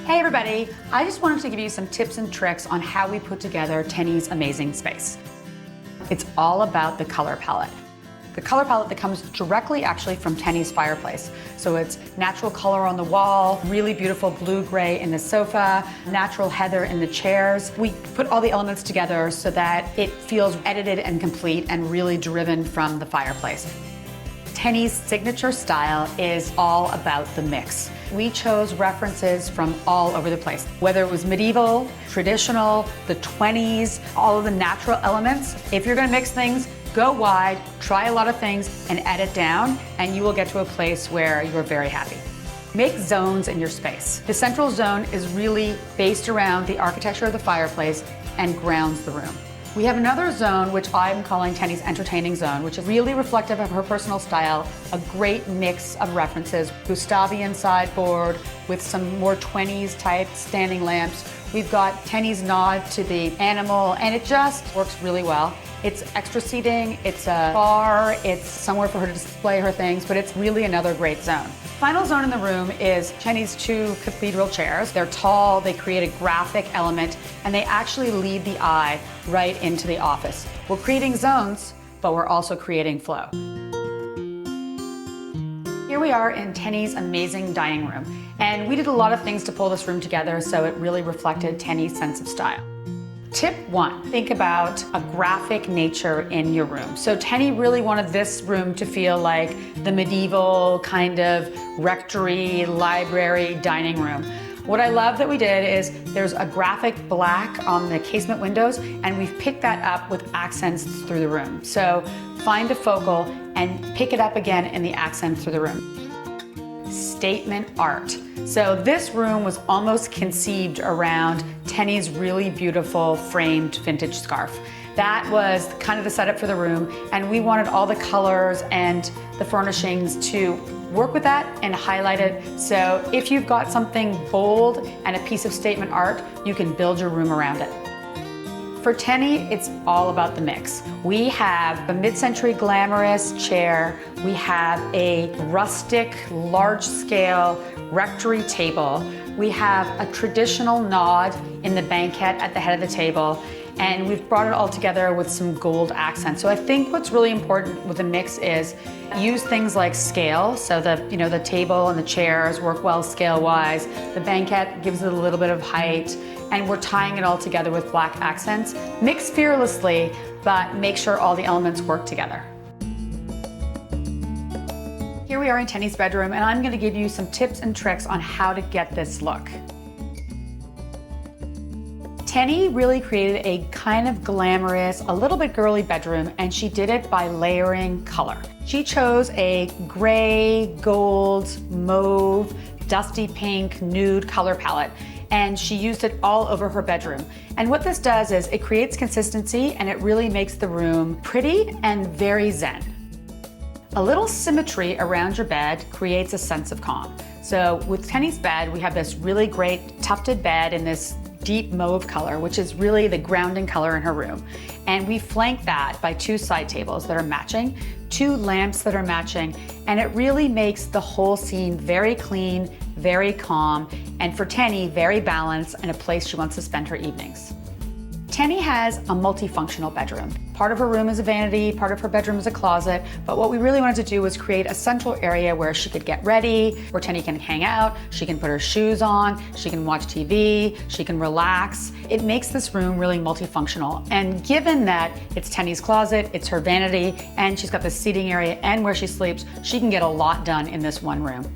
Hey everybody, I just wanted to give you some tips and tricks on how we put together Teni's amazing space. It's all about the color palette. The color palette that comes directly actually from Teni's fireplace. So it's natural color on the wall, really beautiful blue-gray in the sofa, natural heather in the chairs. We put all the elements together so that it feels edited and complete and really driven from the fireplace. Teni's signature style is all about the mix. We chose references from all over the place, whether it was medieval, traditional, the 20s, all of the natural elements. If you're gonna mix things, go wide, try a lot of things, and edit down, and you will get to a place where you're very happy. Make zones in your space. The central zone is really based around the architecture of the fireplace and grounds the room. We have another zone, which I'm calling Teni's entertaining zone, which is really reflective of her personal style, a great mix of references, Gustavian sideboard with some more 20s type standing lamps. We've got Teni's nod to the animal, and it just works really well. It's extra seating, it's a bar, it's somewhere for her to display her things, but it's really another great zone. Final zone in the room is Teni's two cathedral chairs. They're tall, they create a graphic element, and they actually lead the eye right into the office. We're creating zones, but we're also creating flow. Here we are in Teni's amazing dining room, and we did a lot of things to pull this room together so it really reflected Teni's sense of style. Tip 1, think about a graphic nature in your room. So Teni really wanted this room to feel like the medieval kind of rectory, library, dining room. What I love that we did is there's a graphic black on the casement windows, and we've picked that up with accents through the room. So find a focal and pick it up again in the accent through the room. Statement art. So this room was almost conceived around Teni's really beautiful framed vintage scarf. That was kind of the setup for the room, and we wanted all the colors and the furnishings to work with that and highlight it. So if you've got something bold and a piece of statement art, you can build your room around it. For Teni, it's all about the mix. We have a mid-century glamorous chair. We have a rustic, large-scale rectory table. We have a traditional nod in the banquette at the head of the table, and we've brought it all together with some gold accents. So I think what's really important with the mix is use things like scale. So the table and the chairs work well scale-wise. The banquette gives it a little bit of height, and we're tying it all together with black accents. Mix fearlessly, but make sure all the elements work together. Here we are in Teni's bedroom, and I'm gonna give you some tips and tricks on how to get this look. Teni really created a kind of glamorous, a little bit girly bedroom, and she did it by layering color. She chose a gray, gold, mauve, dusty pink, nude color palette, and she used it all over her bedroom. And what this does is it creates consistency, and it really makes the room pretty and very zen. A little symmetry around your bed creates a sense of calm. So with Teni's bed, we have this really great tufted bed in this deep mauve color, which is really the grounding color in her room. And we flank that by two side tables that are matching, two lamps that are matching, and it really makes the whole scene very clean, very calm, and for Teni, very balanced and a place she wants to spend her evenings. Teni has a multifunctional bedroom. Part of her room is a vanity, part of her bedroom is a closet, but what we really wanted to do was create a central area where she could get ready, where Teni can hang out, she can put her shoes on, she can watch TV, she can relax. It makes this room really multifunctional. And given that it's Teni's closet, it's her vanity, and she's got the seating area and where she sleeps, she can get a lot done in this one room.